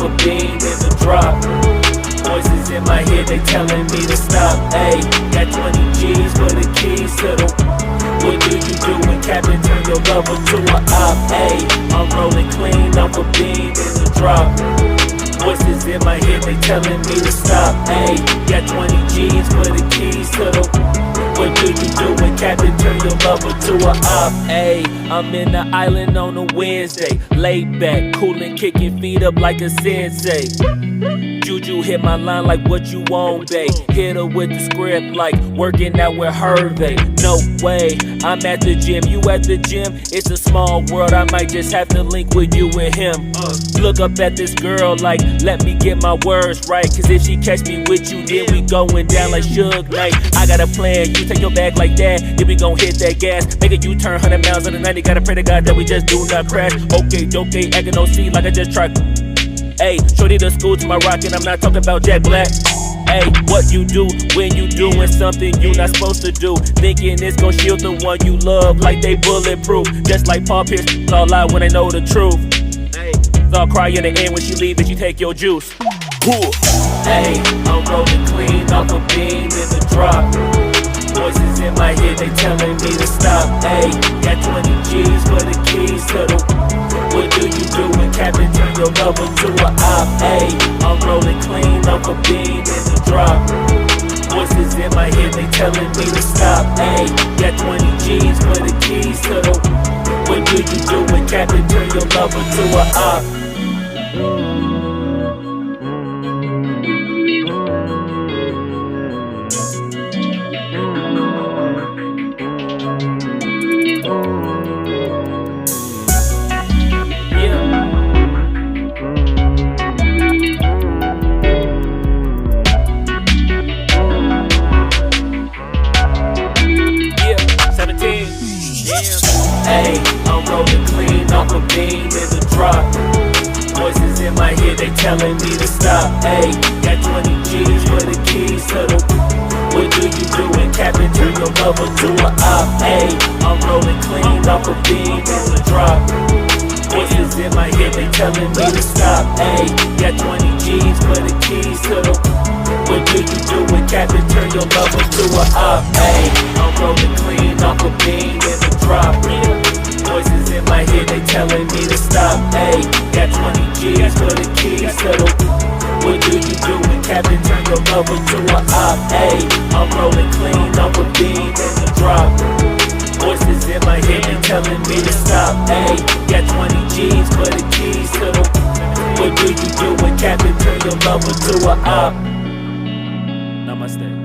a bean in the drop. Voices in my head, they telling me to stop. Ayy, got 20 G's for the keys to the. What do you do when Captain turn your lover to a op? Ayy, I'm rolling clean off a bean in the drop. Voices in my head, they telling me to stop. Ayy, got 20 G's for the keys to the. What do you do when Captain turn your lover to a op? Ayy, I'm in the island on a Wednesday, laid back, coolin', kicking feet up like a sensei. Juju hit my line like what you want, babe. Hit her with the script like working out with Hervey. No way, I'm at the gym, you at the gym. It's a small world, I might just have to link with you and him. Look up at this girl like, let me get my words right. Cause if she catch me with you, then we going down like Suge Knight. I got a plan, you take your bag like that, then we gon' hit that gas. Make a U-turn 100 miles on the 90, gotta pray to God that we just do not crash. Okay, acting no C like I just tried. Ayy, shorty the school to my rocket, I'm not talking about Jack Black. Ayy, what you do when you doing something you not supposed to do? Thinking it's gon' shield the one you love like they bulletproof. Just like Paul Pierce, it's all lie when they know the truth. Ayy, so I'll cry in the end when she leave and she take your juice. Ayy, I'm rolling clean off a beam in the drop. Voices in my head, they telling me to stop. Ayy, got 20 G's for the keys to the. What do you do when Captain turn your lover to a op? Ayy, I'm rolling clean off a beam in the drop. Voices in my head, they telling me to stop. Ayy, got 20 G's for the keys to the. What do you do when Captain turn your lover to a op? Ayy, I'm rolling clean off a beam in the drop. Voices in my head, they telling me to stop. Ayy, got 20 G's for the keys to the. What do you do when Captain turn your lover to a op? Ayy, I'm rolling clean off a beam in the drop. Voices in my head, they telling me to stop. Ayy, got 20 G's for the keys to the. What do you do when Captain turn your lover to a op? Ayy, I'm rolling clean off a beam in the drop. Voices in my head, they telling me to stop. Ayy, got 20 G's for the keys to the. What do you do when Captain turn your lover to a op? Ayy, I'm rolling clean off a beam in the drop. Voices in my head, they telling me to stop. Ayy, got 20 G's for the keys to the. What do you do when Captain turn your lover to a op? Namaste.